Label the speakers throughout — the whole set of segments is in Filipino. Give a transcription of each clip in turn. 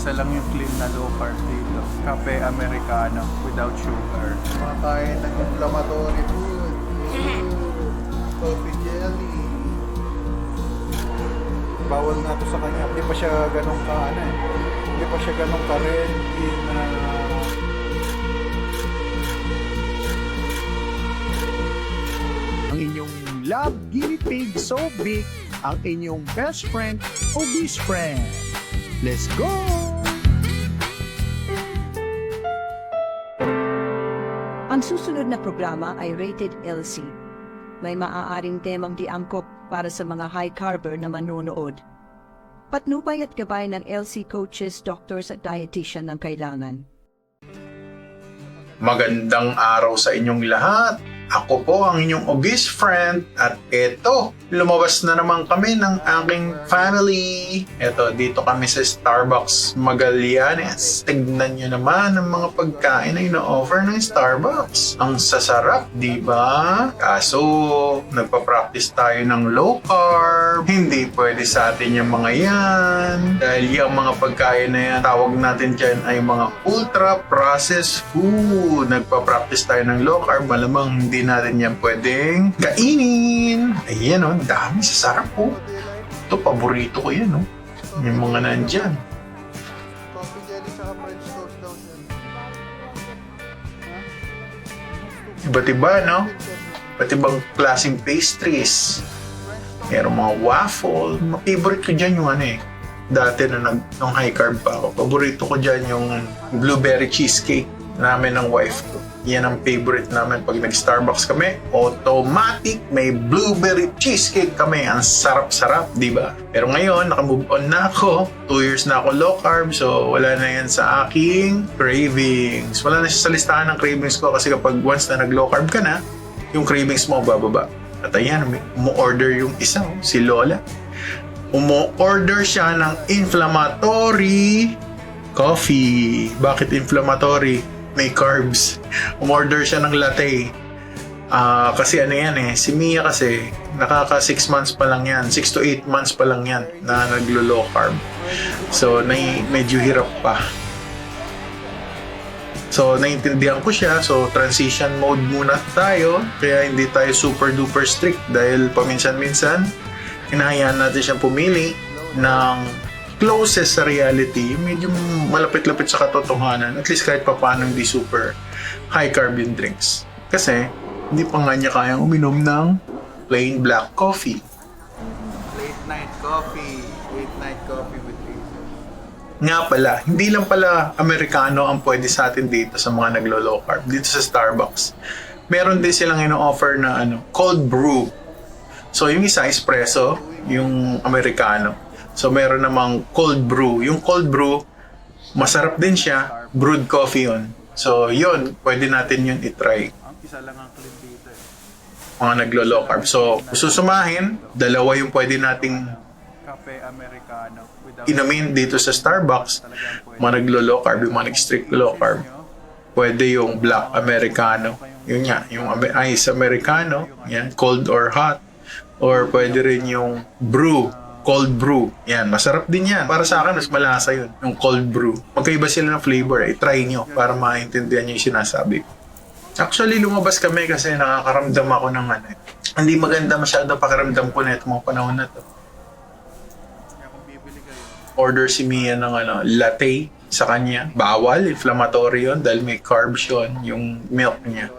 Speaker 1: Isa lang yung clean na low carb dito. Cafe Americano without sugar.
Speaker 2: Kumakain ng inflammatory food. Coffee jelly. Bawal nga to sa kanya. Hindi pa siya ganun ka, Hindi pa siya ganun ka rin
Speaker 3: Ang inyong love guinea pig so big, ang inyong best friend, obese friend. Let's go!
Speaker 4: Ang susunod na programa ay Rated LC. May maaaring temang di angkop para sa mga high-carber na manonood. Patnubay at gabay ng LC coaches, doctors at dietitian ng kailangan.
Speaker 5: Magandang araw sa inyong lahat. Ako po ang inyong obese friend at eto, lumabas na naman kami ng aking family. Eto, dito kami sa Starbucks Magallanes. Tignan nyo naman ang mga pagkain na ino-offer ng Starbucks. Ang sasarap, di ba? Kaso, nagpa-practice tayo ng low carb. Hindi pwede sa atin yung mga yan. Dahil yung mga pagkain na yan, tawag natin dyan ay mga ultra-processed food. Nagpa-practice tayo ng low carb, malamang hindi natin yan pwedeng kainin. Ayan o, dami, sasarap po. Ito, paborito ko yan o. Yung mga nandyan.
Speaker 2: coffee jelly sa French toast daw dyan.
Speaker 5: Iba't iba, no? Iba't ibang klaseng pastries. Meron mga waffle. Favorite ko dyan yung dati na nung high carb pa ako. Paborito ko dyan yung blueberry cheesecake namin ng wife ko. Yan ang favorite namin pag nag-Starbucks kami. Automatic, may blueberry cheesecake kami. Ang sarap-sarap, di ba? Pero ngayon, naka-move on na ako. 2 years na ako low carb, so wala na yan sa aking cravings. Wala na siya sa listahan ng cravings ko kasi kapag once na nag-low carb ka na, yung cravings mo bababa. At ayan, umu-order yung isa, si Lola. Umu-order siya ng inflammatory coffee. Bakit inflammatory? May carbs. Umorder siya ng latte. Kasi si Mia kasi, nakaka 6 months pa lang yan. 6 to 8 months pa lang yan na naglo-low carb. So, medyo hirap pa. So, naintindihan ko siya. So, transition mode muna tayo. Kaya hindi tayo super duper strict dahil paminsan-minsan, hinahayaan natin siyang pumili ng closest sa reality, medyo malapit-lapit sa katotohanan, at least kahit papaano hindi super high carb yung drinks. Kasi, hindi pa nga niya kayang uminom ng plain black coffee.
Speaker 2: Late night coffee with reason.
Speaker 5: Nga pala, hindi lang pala Amerikano ang pwede sa atin dito sa mga naglo-low carb. Dito sa Starbucks, meron din silang ino-offer na cold brew. So, yung isa, espresso, yung Amerikano. So, meron namang cold brew. Yung cold brew, masarap din siya. Brewed coffee yun. So, yun, pwede natin yun itry.
Speaker 1: Ang isa lang ang clean dito
Speaker 5: Mga naglo-low carb. So, susumahin, dalawa yung pwede nating
Speaker 1: Cafe Americano without
Speaker 5: inumin dito sa Starbucks. Mga naglo-low carb, yung mga nag-strict low carb. Pwede yung black Americano. Yun nga, yung ice Americano. Yan, cold or hot. Or pwede rin yung brew. Cold brew. Yan, masarap din yan. Para sa akin, mas malasa yun. Yung cold brew. Magkaiba sila ng flavor. Try nyo para maintindihan nyo yung sinasabi ko. Actually, lumabas kami kasi nakakaramdam ako ng Hindi maganda masyado pakiramdam ko na itong mga panahon na to. Order si Mia ng latte sa kanya. Bawal, inflammatory yun dahil may carbs yun, yung milk niya.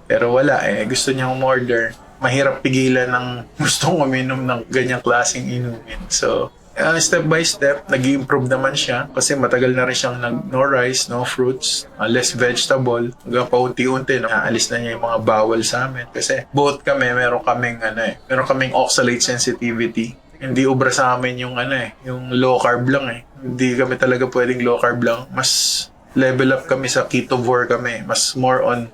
Speaker 5: Pero wala gusto niya umorder. Mahirap pigilan ng gustong uminom ng ganyang klaseng inumin. So, step by step, nag-improve naman siya kasi matagal na rin siyang no rice, no fruits, less vegetable. Hanggang paunti-unti, naalis na niya yung mga bawal sa amin. Kasi both kami, meron kaming oxalate sensitivity. Hindi ubra sa amin yung yung low carb lang Hindi kami talaga pwedeng low carb lang. Mas level up kami sa ketovore kami. Mas more on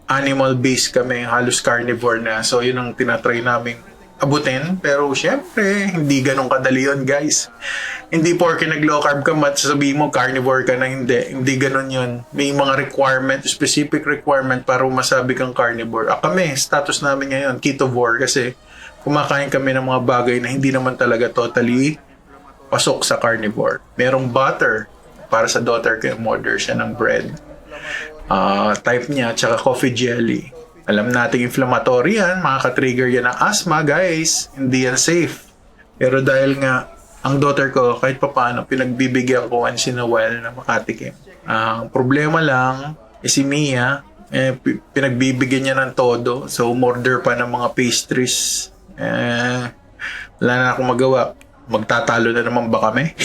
Speaker 5: animal-based kami, halos carnivore na. So, yun ang tinatry namin abutin. Pero, syempre, hindi ganun kadali yun, guys. Hindi porke nag-low carb ka, sasabihin mo, carnivore ka na. Hindi ganun yun. May mga specific requirement para masabi kang carnivore. Kami, status namin ngayon, ketovore, kasi kumakain kami ng mga bagay na hindi naman talaga totally pasok sa carnivore. Merong butter, para sa daughter ko, order siya ng bread. Type niya, tsaka coffee jelly. Alam nating inflammatory yan, makaka-trigger yan ng asthma, guys. Hindi yan safe. Pero dahil nga, ang daughter ko, kahit papaano, pinagbibigyan ko once in a while na makatikim. Ang problema lang, si Mia, pinagbibigyan niya ng todo. So, umorder pa ng mga pastries. Wala na akong magawa. Magtatalo na naman ba kami?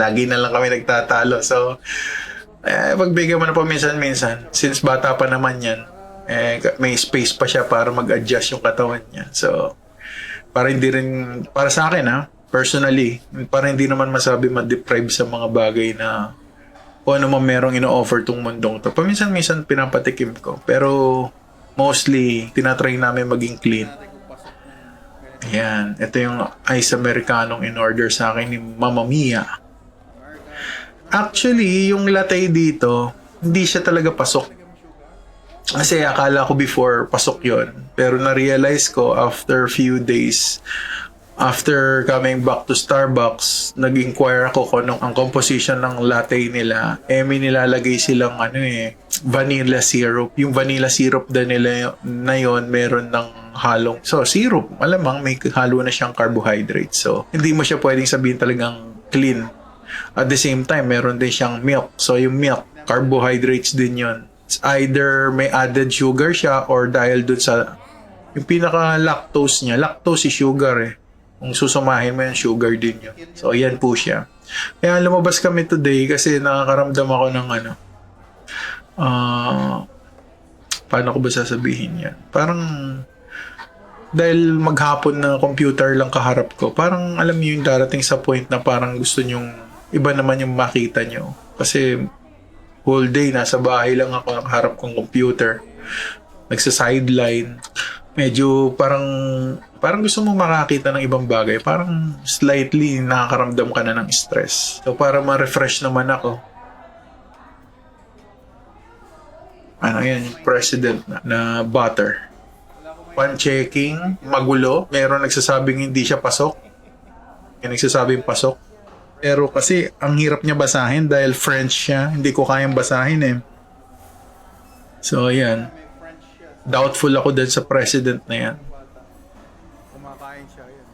Speaker 5: Lagi na lang kami nagtatalo. So, pagbigyan mo na paminsan-minsan. Since bata pa naman yan, may space pa siya para mag-adjust yung katawan niya. So, para hindi rin, para sa akin personally, para hindi naman masabi ma-deprive sa mga bagay na kung ano man merong ino-offer tong mundong to. Paminsan-minsan pinapatikim ko. Pero, mostly, tinatry namin maging clean. Ayan. Ito yung ice americanong in-order sa akin ni Mama Mia. Actually, yung latte dito, hindi siya talaga pasok. Kasi akala ko before, pasok yon. Pero na-realize ko after few days, after coming back to Starbucks, nag-inquire ako kung anong ang composition ng latte nila. May nilalagay silang vanilla syrup. Yung vanilla syrup nila na yon, meron ng halong. So, syrup, malamang may halo na siyang carbohydrate. So, hindi mo siya pwedeng sabihin talagang clean. At the same time, meron din siyang milk. So, yung milk, carbohydrates din yon. It's either may added sugar siya or dahil dun sa yung pinaka-lactose niya. Lactose is sugar Kung susumahin mo yung sugar din yun. So, ayan po siya. Kaya lumabas kami today kasi nakakaramdam ako ng paano ko ba sasabihin yan? Parang dahil maghapon na computer lang kaharap ko, parang alam niyo yung darating sa point na parang gusto nyong iba naman yung makita nyo. Kasi whole day nasa bahay lang ako nakaharap kong computer. Nagsa-sideline. Medyo parang gusto mo makakita ng ibang bagay. Parang slightly nakakaramdam ka na ng stress. So para ma-refresh naman ako. Yan yung president na butter. Pan-checking, magulo. Meron nagsasabing hindi siya pasok. May nagsasabing pasok. Pero kasi ang hirap niya basahin dahil French siya. Hindi ko kayang basahin So, ayan. Doubtful ako dun sa president na yan.
Speaker 1: Kumakain siya yan.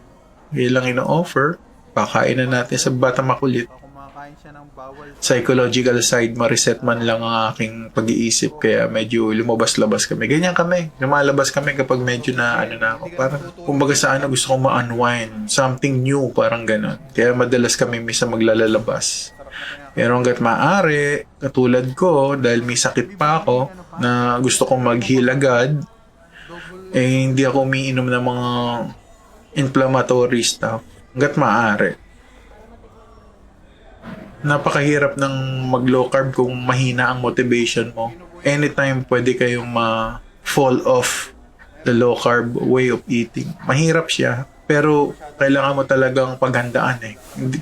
Speaker 5: Ilang ino-offer. Pakain na natin sa bata makulit.
Speaker 1: Kumakain siya ng bawal.
Speaker 5: Psychological side, ma-reset man lang ang aking pag-iisip. Kaya medyo lumabas-labas kami. Ganyan kami. Lumalabas kami kapag medyo na ako. Parang, kumbaga sa gusto kong ma-unwind. Something new, parang ganon. Kaya madalas kami misa maglalabas. Pero hanggat maaari, katulad ko, dahil may sakit pa ako, na gusto kong mag-heal agad, hindi ako umiinom ng mga inflammatory stuff. Hanggat maaari. Napakahirap ng mag-low carb kung mahina ang motivation mo. Anytime pwede kayong ma-fall off the low carb way of eating. Mahirap siya. Pero kailangan mo talagang paghandaan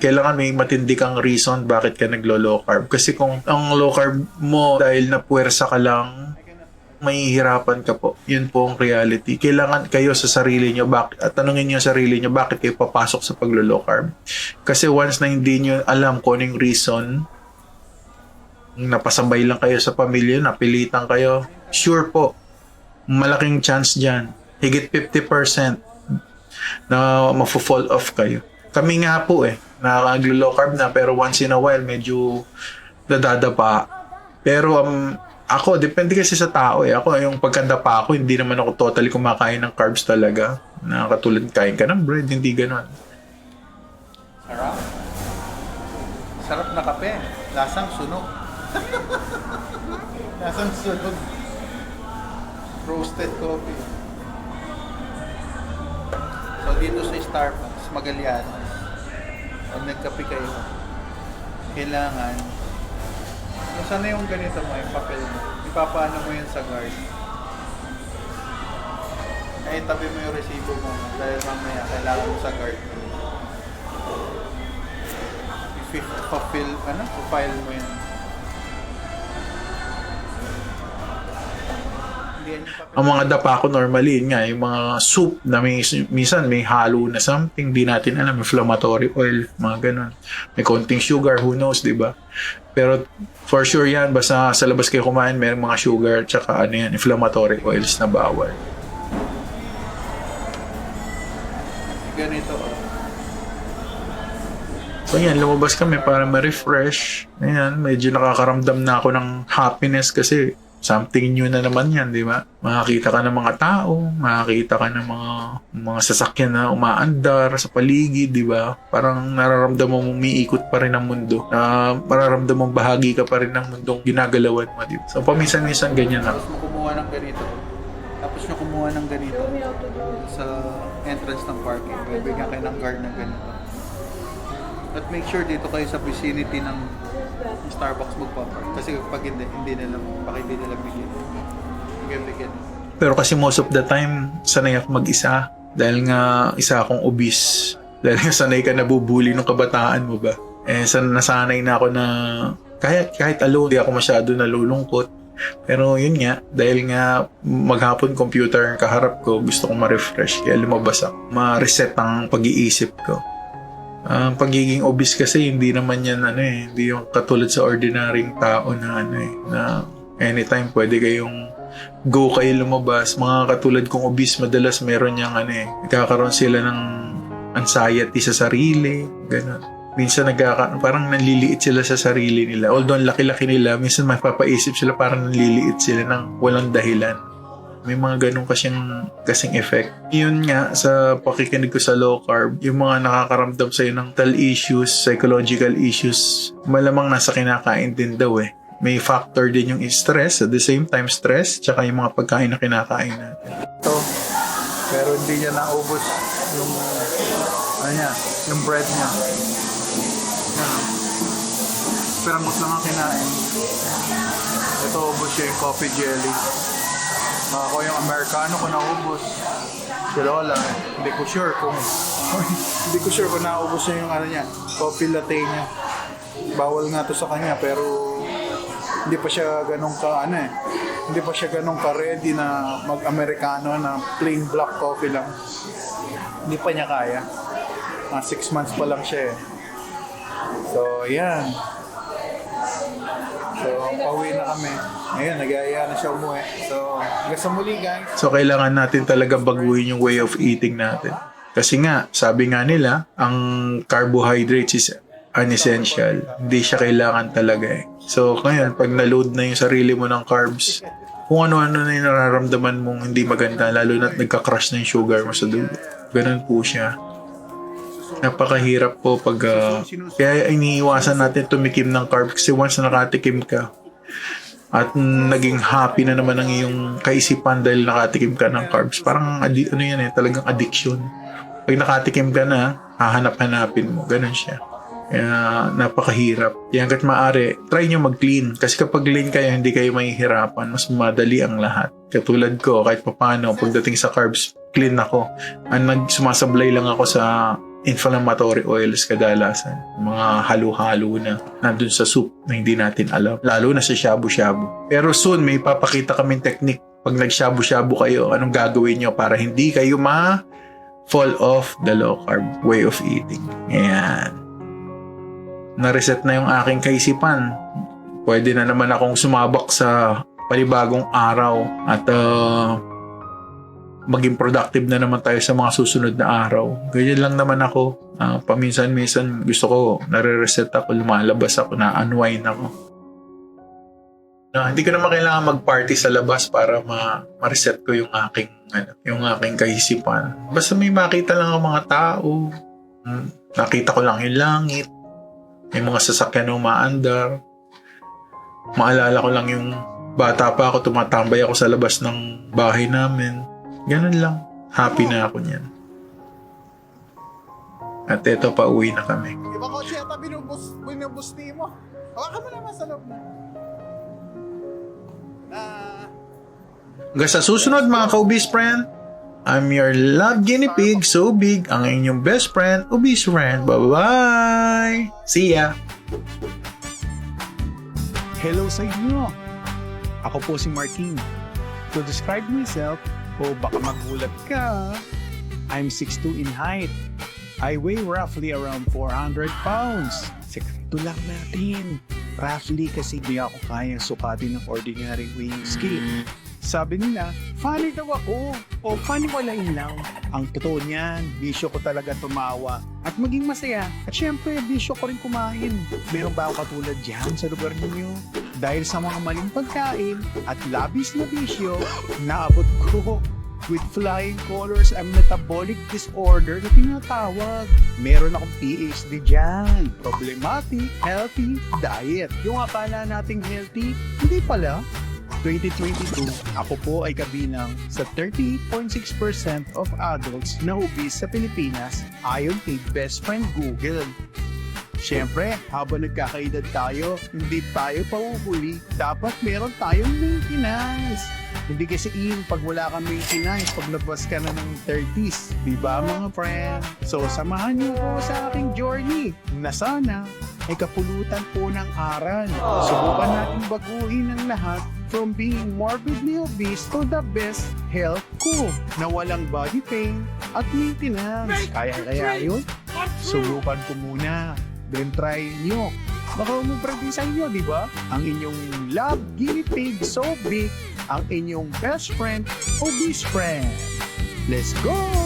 Speaker 5: Kailangan may matindi kang reason bakit ka naglo-low carb. Kasi kung ang low carb mo dahil napuwersa ka lang, mahihirapan ka po. Yun po ang reality. Kailangan kayo sa sarili nyo, at tanungin nyo sa sarili nyo, bakit kayo papasok sa paglo-low carb. Kasi once na hindi nyo alam kung anong reason, napasabay lang kayo sa pamilya, napilitan kayo, sure po, malaking chance dyan. Higit 50% na mafo-fall off kayo. Kami nga po nakakaglo-low carb na pero once in a while medyo dadadapa. Pero ako, depende kasi sa tao Ako, yung pagkandapa ako, hindi naman ako totally kumakain ng carbs talaga. Na katulad kain ka ng bread, hindi ganon.
Speaker 1: Sarap. Sarap na kape. Lasang sunog. Lasang sunog. Roasted coffee. So, dito sa Starbucks, Magallanes, pag nagkape kayo, kailangan, kung sana yung ganito mo, yung papel mo, ipapaano mo yun sa guard. Ay, tabi mo yung resibo mo, dahil mamaya, kailangan mo sa guard. File mo yun.
Speaker 5: Ang mga dapa ko normally, yun nga, yung mga soup na minsan may halo na something, di natin alam, inflammatory oil, mga ganun. May konting sugar, who knows, di ba? Pero for sure yan, basta sa labas kayo kumain, may mga sugar, tsaka ano yan, inflammatory oils na bawal.
Speaker 1: Ganito.
Speaker 5: So yan, lumabas kami para ma-refresh. Ayan, medyo nakakaramdam na ako ng happiness kasi something new na naman yan, di ba? Makakita ka ng mga tao, makakita ka ng mga sasakyan na umaandar sa paligid, di ba? Parang nararamdaman mong umiikot pa rin ang mundo. Mararamdaman mong bahagi ka pa rin ng mundong ginagalawan mo, di ba? So paminsan-minsan ganyan lang.
Speaker 1: Tapos mo kumuha ng ganito. Tapos nyo kumuha ng ganito sa entrance ng parking. Bibigyan kayo ng guard ng ganito. At make sure dito kayo sa vicinity ng Starbucks magpapark. Kasi pag hindi nila, baka hindi nila bigyan.
Speaker 5: Pero kasi most of the time, sanay ako mag-isa. Dahil nga isa akong obese. Dahil nga sanay ka nabubuli ng kabataan mo ba? Nasanay na ako na kahit alone, di ako masyado nalulungkot. Pero yun nga, dahil nga maghapon computer ang kaharap ko, gusto kong ma-refresh. Kaya lumabas ako. Ma-reset ang pag-iisip ko. Pagiging obese kasi hindi naman yan hindi yung katulad sa ordinaryong tao na na anytime pwede kayong kayo lumabas. Mga katulad kong obese madalas meron yang nagkakaroon sila ng anxiety sa sarili, ganun. Minsan parang nanliliit sila sa sarili nila. Although ang laki-laki nila, minsan mapapaisip sila parang nanliliit sila ng walang dahilan. May mga ganun kasing effect. Yun nga, sa pakikinig ko sa low carb, yung mga nakakaramdam sa'yo ng mental issues, psychological issues, malamang nasa kinakain din daw May factor din yung stress, at the same time stress, tsaka yung mga pagkain na kinakain natin.
Speaker 2: Ito, pero hindi niya naubos yung, yung bread niya. Yan. Perangot lang ang kinain. Ito, ubos siya yung coffee jelly. Ako yung Amerikano ko naubos. Si Lola, hindi ko sure kung naubos niya yung niya, coffee latte niya. Bawal nga to sa kanya pero hindi pa siya ganun hindi pa siya ganun ka-ready na mag-Amerikano na plain black coffee lang. Hindi pa niya kaya. 6 months pa lang siya So, yan. So, pauwi na kami. Ngayon, nag-aaya na siya umuwi. So, hanggang sa muli, guys.
Speaker 5: So, kailangan natin talaga baguhin yung way of eating natin. Kasi nga, sabi nga nila, ang carbohydrates is unessential. Hindi siya kailangan talaga So, ngayon, pag na-load na yung sarili mo ng carbs, kung ano-ano na yung nararamdaman mong hindi maganda, lalo na nagka-crush na yung sugar mo sa dugo. Ganun po siya. Napakahirap po pag kaya iniiwasan natin tumikim ng carbs kasi once na nakatikim ka at naging happy na naman ang iyong kaisipan dahil nakatikim ka ng carbs, parang talagang addiction. Pag nakatikim ka na, hahanap-hanapin mo, ganun siya. Kaya napakahirap. Kaya hanggat maaari, try nyo mag-clean kasi kapag clean kayo, hindi kayo mahihirapan, mas madali ang lahat. Katulad ko, kahit papano, pagdating sa carbs, clean ako. Sumasablay lang ako sa inflammatory oils kadalasan. Mga halo-halo na nandun sa soup na hindi natin alam. Lalo na sa shabu-shabu. Pero soon, may papakita kaming technique. Pag nag-shabu-shabu kayo, anong gagawin nyo para hindi kayo fall off the low carb way of eating. Ayan. Na-reset na yung aking kaisipan. Pwede na naman akong sumabak sa panibagong araw at maging productive na naman tayo sa mga susunod na araw. Ganyan lang naman ako. Paminsan-minsan gusto ko, nare-reset ako, lumalabas ako, na-unwind ako. Hindi ko naman kailangan mag-party sa labas para ma-reset ko yung aking kaisipan. Basta may makita lang ang mga tao. Nakita ko lang yung langit. May mga sasakyan na umaandar. Maalala ko lang yung bata pa ako, tumatambay ako sa labas ng bahay namin. Ganun lang. Happy na ako niyan. At eto, pauwi na kami.
Speaker 2: Iba ko siya binubusti mo. Hawakan mo naman sa loob na.
Speaker 5: Hanggang sa susunod mga ka-obese friend, I'm your love guinea pig, so big, ang inyong best friend, obese friend. Bye-bye! See ya!
Speaker 3: Hello sa inyo! Ako po si Martin. To describe myself, o baka magulat ka, I'm 6'2" in height. I weigh roughly around 400 pounds. Sekreto lang natin. Roughly kasi di ako kayang sukatin ng ordinary weighing scale. Sabi nila, funny daw ako. O funny walain lang. Ang totoo niyan, bisyo ko talaga tumawa at maging masaya. At syempre, bisyo ko rin kumain. Meron ba ako katulad dyan sa lugar ninyo? Dahil sa mga maling pagkain at labis na bisyo, naabot ko with flying colors ang metabolic disorder na tinatawag. Meron akong PhD dyan. Problematic, healthy diet. Yung akala nating healthy, hindi pala. 2022, ako po ay kabilang sa 38.6% of adults na obese sa Pilipinas ayon kay Best Friend Google. Siyempre, habang nagkakaedad tayo, hindi tayo pauhuli. Dapat meron tayong maintenance. Hindi kasi pag wala kang maintenance, pag labas ka na ng 30s. Diba mga friend? So, samahan niyo ko sa aking journey na sana ay kapulutan po ng aral. Subukan natin baguhin ang lahat from being morbidly obese to the best health ko na walang body pain at maintenance. Kaya yun? Subukan ko muna. Then try nyo. Baka umubradi sa inyo, di ba? Ang inyong love guinea pig so big, ang inyong best friend, obese friend. Let's go!